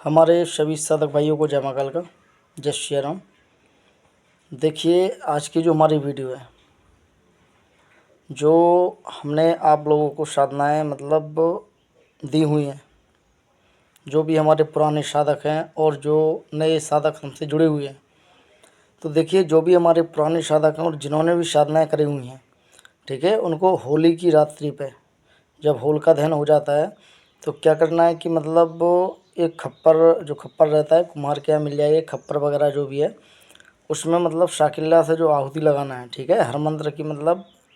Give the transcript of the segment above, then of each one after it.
हमारे सभी साधक भाइयों को जय महाकाल का, जय श्री राम। देखिए, आज की जो हमारी वीडियो है, जो हमने आप लोगों को साधनाएँ दी हुई हैं, जो भी हमारे पुराने साधक हैं और जो नए साधक हमसे जुड़े हुए हैं। तो देखिए, जो भी हमारे पुराने साधक हैं और जिन्होंने भी साधनाएँ करी हुई हैं, ठीक है, उनको होली की रात्रि पे जब होलिका दहन हो जाता है तो क्या करना है कि एक खप्पर, जो खप्पर रहता है कुम्हार के यहाँ मिल जाएगा, खप्पर वगैरह जो भी है, उसमें शाकिला से जो आहुति लगाना है, ठीक है। हर मंत्र की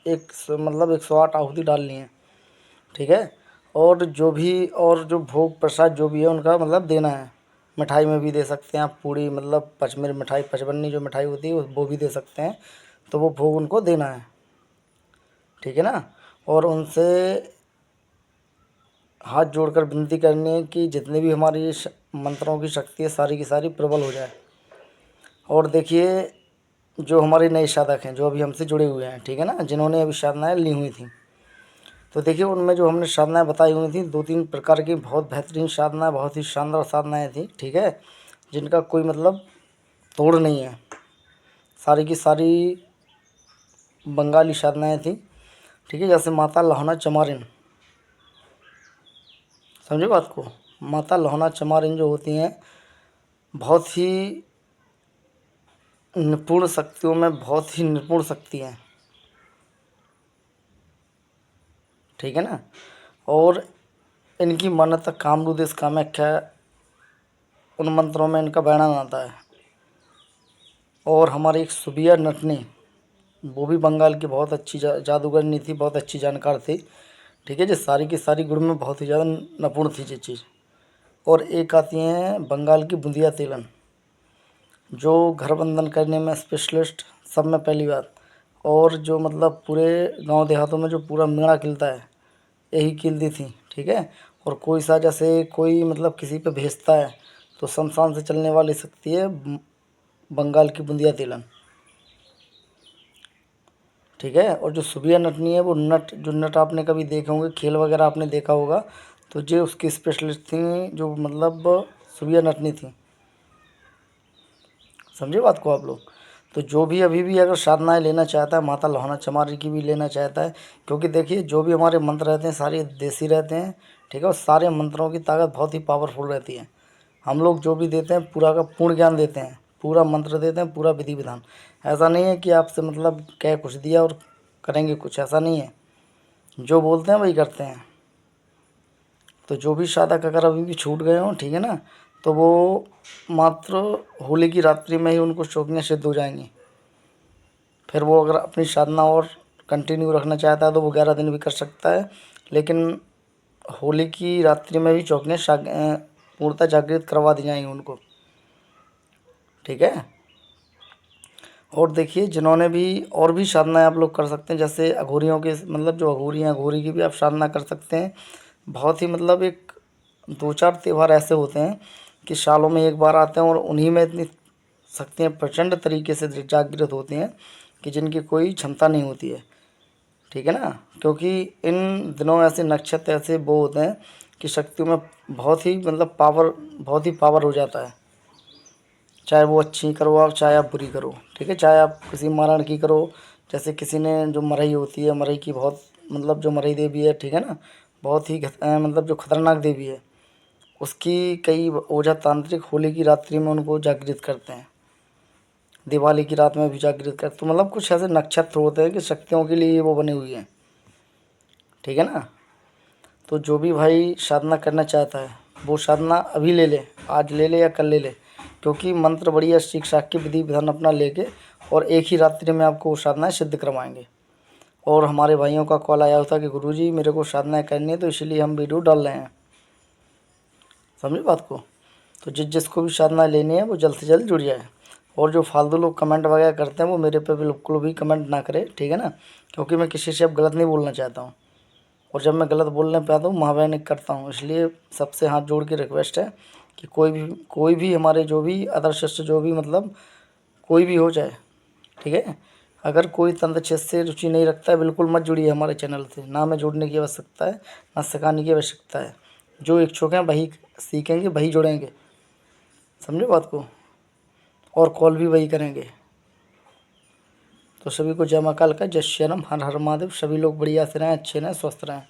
एक 108 आहुति डालनी है, ठीक है। और जो भोग प्रसाद जो भी है उनका देना है। मिठाई में भी दे सकते हैं आप, पूड़ी पचमेर मिठाई, पचपन्नी जो मिठाई होती है वो भी दे सकते हैं। तो वो भोग उनको देना है, ठीक है ना। और उनसे हाथ जोड़कर विनती करनी है कि जितने भी हमारी मंत्रों की शक्ति है सारी की सारी प्रबल हो जाए। और देखिए, जो हमारे नए साधक हैं जो अभी हमसे जुड़े हुए हैं, ठीक है ना, जिन्होंने अभी साधनाएँ ली हुई थी, तो देखिए उनमें जो हमने साधनाएँ बताई हुई थी 2-3 प्रकार की बहुत बेहतरीन साधनाएँ, बहुत ही शानदार साधनाएँ थी, ठीक है, जिनका कोई तोड़ नहीं है। सारी की सारी बंगाली साधनाएँ थी, ठीक है। जैसे माता लहौना चमारिन, समझे बात को। माता लहौना चमारिन जो होती हैं, बहुत ही निपुण शक्तियों में बहुत ही निपुण शक्ति हैं, ठीक है ना। और इनकी मान्यता कामरूप देश कामाख्या, उन मंत्रों में इनका वर्णन आता है। और हमारी एक सुबिया नटनी, वो भी बंगाल की बहुत अच्छी जादूगरनी थी, बहुत अच्छी जानकार थी, ठीक है, जो सारी की सारी गुण में बहुत ही ज़्यादा निपुण थी ये चीज़। और एक आती हैं बंगाल की बुंदिया तेलन, जो घर बंधन करने में स्पेशलिस्ट, सब में पहली बात। और जो पूरे गांव देहातों में जो पूरा मेढ़ा खिलता है, यही खिलती थी, ठीक है। और कोई सा जैसे कोई किसी पे भेजता है तो शमशान से चलने वाली शक्ति है बंगाल की बुंदिया तेलन, ठीक है। और जो सुबिया नटनी है, वो नट आपने कभी देखे होंगे, खेल वगैरह आपने देखा होगा, तो जो उसकी स्पेशलिस्ट थी, जो सुबिया नटनी थी, समझे बात को आप लोग। तो जो भी अभी भी अगर साधनाएँ लेना चाहता है, माता लहौना चमारी की भी लेना चाहता है, क्योंकि देखिए जो भी हमारे मंत्र रहते हैं सारे देसी रहते हैं, ठीक है। और सारे मंत्रों की ताकत बहुत ही पावरफुल रहती है। हम लोग जो भी देते हैं पूरा का पूर्ण ज्ञान देते हैं, पूरा मंत्र देते हैं, पूरा विधि विधान। ऐसा नहीं है कि आपसे कह कुछ दिया और करेंगे कुछ, ऐसा नहीं है। जो बोलते हैं वही करते हैं। तो जो भी साधक अगर अभी भी छूट गए हों, ठीक है ना, तो वो मात्र होली की रात्रि में ही उनको शोकनियाँ सिद्ध हो जाएंगी। फिर वो अगर अपनी साधना और कंटिन्यू रखना चाहता है तो वो 11 दिन भी कर सकता है, लेकिन होली की रात्रि में भी चौकियाँ पूर्णतः जागृत करवा दी जाएंगी उनको, ठीक है। और देखिए, जिन्होंने भी और भी साधनाएँ आप लोग कर सकते हैं, जैसे अघोरियों के जो अघोरी हैं, अघोरी की भी आप साधना कर सकते हैं। बहुत ही एक 2-4 त्यौहार ऐसे होते हैं कि सालों में एक बार आते हैं और उन्हीं में इतनी शक्तियाँ प्रचंड तरीके से जागृत होती हैं कि जिनकी कोई क्षमता नहीं होती है, ठीक है ना। क्योंकि इन दिनों ऐसे नक्षत्र ऐसे वो होते हैं कि शक्तियों में बहुत ही बहुत ही पावर हो जाता है। चाहे वो अच्छी करो आप, चाहे आप बुरी करो, ठीक है। चाहे आप किसी मारण की करो, जैसे किसी ने जो मरई होती है, मरई की बहुत जो मरई देवी है, ठीक है ना, बहुत ही जो खतरनाक देवी है, उसकी कई ओझा तांत्रिक होली की रात्रि में उनको जागृत करते हैं, दिवाली की रात में भी जागृत करते। तो कुछ ऐसे नक्षत्र होते हैं कि शक्तियों के लिए वो बने हुए हैं, ठीक है ना। तो जो भी भाई साधना करना चाहता है वो साधना अभी ले ले, आज ले ले या कल ले ले, क्योंकि मंत्र बढ़िया शिक्षा की विधि विधान अपना लेके और एक ही रात्रि में आपको वो साधनाएँ सिद्ध करवाएंगे। और हमारे भाइयों का कॉल आया था कि गुरुजी मेरे को साधनाएँ करनी है, तो इसलिए हम वीडियो डाल रहे हैं, समझे बात को। तो जिसको भी साधना लेनी है वो जल्द से जल्द जुड़ जाए। और जो फालतू लोग कमेंट वगैरह करते हैं वो मेरे पे बिल्कुल भी कमेंट ना करें, ठीक है ना, क्योंकि मैं किसी से अब गलत नहीं बोलना चाहता हूँ। और जब मैं गलत बोलने पे आता हूँ महावैनिक करता हूँ। इसलिए सबसे हाथ जोड़ के रिक्वेस्ट है कि कोई भी हमारे जो भी अदर शिष्य जो भी कोई भी हो जाए, ठीक है, अगर कोई तंत्र क्षेत्र से रुचि नहीं रखता है बिल्कुल मत जुड़िए हमारे चैनल से। ना में जुड़ने की आवश्यकता है, ना सिखाने की आवश्यकता है। जो इच्छुक हैं वही सीखेंगे, वही जुड़ेंगे, समझे बात को, और कॉल भी वही करेंगे। तो सभी को जय मां काल का, जय श्री राम, हर हर महादेव। सभी लोग बढ़िया से रहें, अच्छे रहें, स्वस्थ रहें।